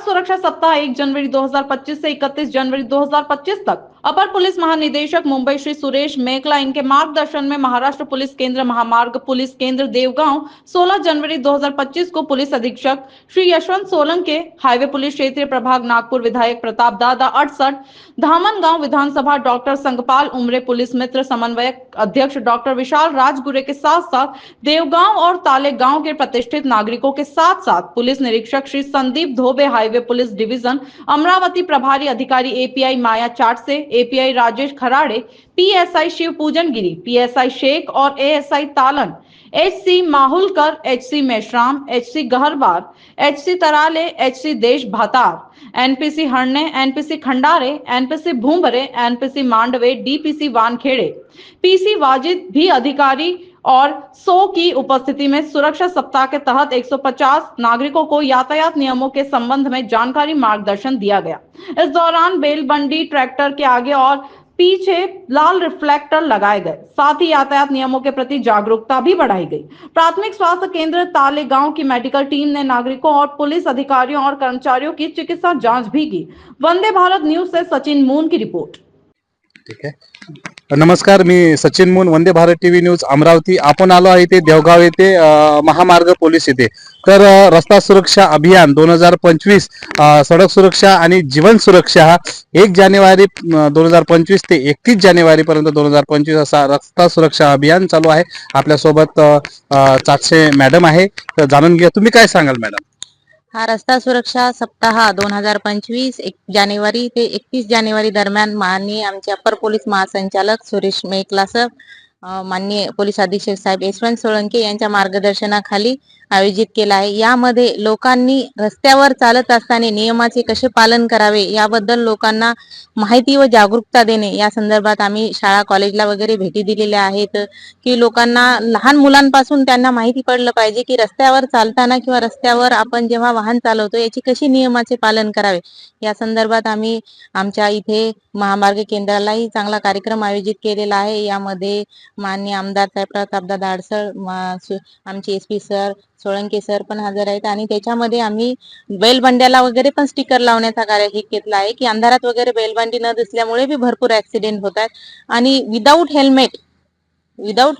सुरक्षा सप्ताह 1 जनवरी 2025 से 31 जनवरी 2025 तक अपर पुलिस महानिदेशक मुंबई श्री सुरेश मेकला इनके मार्गदर्शन में महाराष्ट्र पुलिस केंद्र महामार्ग पुलिस केंद्र देवगांव 16 जनवरी 2025 को पुलिस अधीक्षक श्री यशवंत सोलंके, हाईवे पुलिस क्षेत्रीय प्रभाग नागपुर विधायक प्रताप दादा 68, धामनगांव विधानसभा डॉक्टर संगपाल उमरे, पुलिस मित्र समन्वयक अध्यक्ष डॉक्टर विशाल राजगुरे के साथ साथ देवगांव और ताले गांव के प्रतिष्ठित नागरिकों के साथ साथ पुलिस निरीक्षक Shri Sandeep Dhobe, highway police division Amravati प्रभारी अधिकारी एपीआई माया चाट से API Rajesh Kharade, PSI Shiv Pujan Giri, PSI Shaikh और ASI Talan, HC Mahulkar, HC Meshram, HC Gaharwar, HC Tarale, HC Deshbhatar, NPC Harne, NPC Khandare, NPC Bhumre, NPC Mandve, DPC Wankhede, PC Wajid भी अधिकारी और 100 की उपस्थिति में सुरक्षा सप्ताह के तहत 150 नागरिकों को यातायात नियमों के संबंध में जानकारी मार्गदर्शन दिया गया। इस दौरान बेलबंडी ट्रैक्टर के आगे और पीछे लाल रिफ्लेक्टर लगाए गए, साथ ही यातायात नियमों के प्रति जागरूकता भी बढ़ाई गई। प्राथमिक स्वास्थ्य केंद्र ताले गांव की मेडिकल टीम ने नागरिकों और पुलिस अधिकारियों और कर्मचारियों की चिकित्सा जांच भी की। वंदे भारत न्यूज से सचिन मून की रिपोर्ट। ठीक आहे, नमस्कार, मी सचिन मून, वंदे भारत टीव्ही न्यूज अमरावती। आपण आलो आहे इथे देवगाव येथे महामार्ग पोलीस येथे। तर रस्ता सुरक्षा अभियान 2025 सडक सुरक्षा आणि जीवन सुरक्षा हा 1 जानेवारी 2025 ते 31 जानेवारी पर्यंत 2025 असा रस्ता सुरक्षा अभियान चालू आहे। आपल्या सोबत चाटसे मॅडम आहे, तर जाणून घ्या, तुम्ही काय सांगाल मॅडम? हा रस्ता सुरक्षा सप्ताह 2025 1 जानेवारी ते 31 जानेवारी दरम्यान माननीय आमचे अपर पोलीस महासंचालक सुरेश मेकला सर, माननीय पोलीस अधीक्षक साहेब यशवंत सोळंके यांच्या मार्गदर्शनाखाली आयोजित केला आहे। यामध्ये लोकांनी रस्त्यावर चालत असताना नियमाचे कसे पालन करावे याबद्दल लोकांना माहिती व जागरूकता देणे या संदर्भात आम्ही शाळा कॉलेजला वगैरे भेटी दिलेल्या आहेत की लोकांना लहान मुलांपासून त्यांना माहिती पडलं पाहिजे की रस्त्यावर चालताना किंवा रस्त्यावर आपण जेव्हा वाहन चालवतो याची कशी नियमाचे पालन करावे या संदर्भात आम्ही आमच्या इथे महामार्ग केंद्रालाही चांगला कार्यक्रम आयोजित केलेला आहे। यामध्ये माननीय आमदार साहेब प्रतापदादा अडसळ, आमचे एसपी सर सोळंके सर पण हजर आहेत आणि त्याच्यामध्ये आम्ही बैलबंड्याला वगैरे पण स्टिकर लावण्याचा कार्य घेतला आहे की अंधारात वगैरे बैलबंडी न दिसल्यामुळे भी भरपूर ऍक्सिडेंट होत आहेत आणि विदाऊट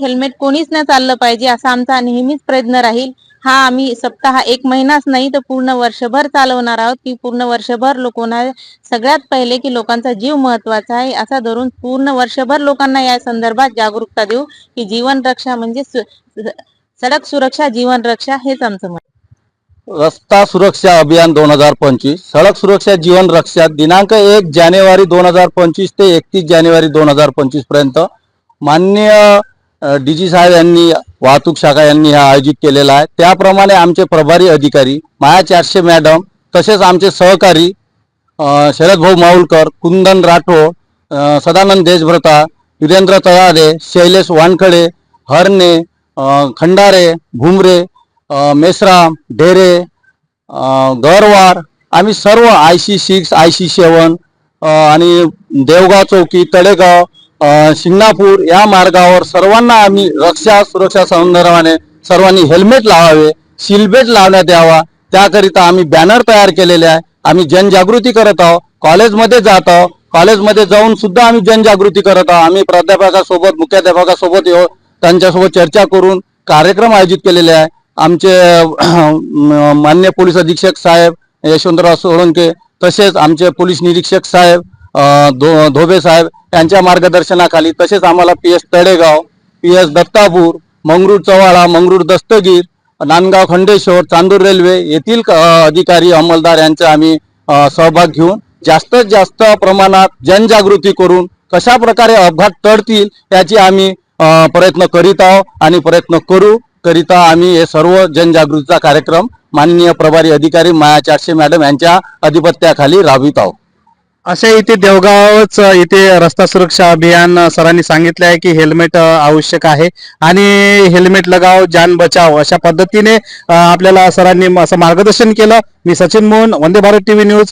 हेल्मेट कोणीच न चाललं पाहिजे असा आमचा नेहमीच प्रयत्न राहील। हा आम्ही सप्ताह 1 महिनाच नाही तर पूर्ण वर्षभर चालवणार आहोत की पूर्ण वर्षभर लोकांना सगळ्यात पहिले की लोकांचा जीव महत्वाचा आहे असा धरून पूर्ण वर्षभर लोकांना या संदर्भात जागरूकता देऊ की जीवन रक्षा म्हणजे सडक सुरक्षा जीवन रक्षा हेच आमचं मत। रस्ता सुरक्षा अभियान 2025 सडक सुरक्षा जीवन रक्षा दिनांक 1 जानेवारी 2025 ते 31 जानेवारी 2025 पर्यंत माननीय डीजी साहेब यांनी वाहतूक शाखा यांनी हा आयोजित केलेला आहे। त्याप्रमाणे आमचे प्रभारी अधिकारी माया चाटसे मॅडम तसेच आमचे सहकारी शरद भाऊ माहुलकर, कुंदन राठोड, सदानंद देशभ्रता, वीरेंद्र तळारे, शैलेश वानखडे, हरणे, खंडारे, भुमरे, मेश्राम, ढेरे, गरवार, आम्ही सर्व IC6 IC7 आणि देवगाव चौकी, तळेगाव, शिंगणापूर या मार्गावर सर्वांना आम्ही रक्षा सुरक्षा संदर्भाने सर्वांनी हेल्मेट लावावे, सीलबेल्ट लावण्यात यावा त्याकरिता आम्ही बॅनर तयार केलेले आहे। आम्ही जनजागृती करत आहोत, कॉलेजमध्ये जात आहोत, कॉलेजमध्ये जाऊन सुद्धा आम्ही जनजागृती करत आहोत। आम्ही प्राध्यापकासोबत मुख्याध्यापकासोबत त्यांच्यासोबत चर्चा करून कार्यक्रम आयोजित केलेले आहे। आमचे माननीय पोलीस अधीक्षक साहेब यशवंतराव सोळंके तसेच आमचे पोलीस निरीक्षक साहेब धोबे साहेब यांच्या मार्गदर्शनाखाली तसेच आम्हाला PS तळेगाव, PS दत्तापूर, मंगरूळ चव्हाळा, मंगरूळ दस्तगीर, नांदगाव खंडेश्वर, चांदूर रेल्वे येथील अधिकारी अंमलदार यांचा आम्ही सहभाग घेऊन जास्तीत जास्त प्रमाणात जनजागृती करून कशा प्रकारे अपघात टळतील याची आम्ही प्रयत्न करीत आहोत आणि प्रयत्न करिता आम्ही हे सर्व जनजागृतीचा कार्यक्रम माननीय प्रभारी अधिकारी माया चाटसे मॅडम यांच्या अधिपत्याखाली राबवित आहोत। अशा इथे देवगावच इथे रस्ता सुरक्षा अभियान सरांनी सांगितले आहे की हेल्मेट आवश्यक आहे आणि हेल्मेट लगाव जान बचाव अशा पद्धतीने आपल्याला सरांनी असं मार्गदर्शन केलं। मी सचिन मोहन, वंदे भारत टीव्ही न्यूज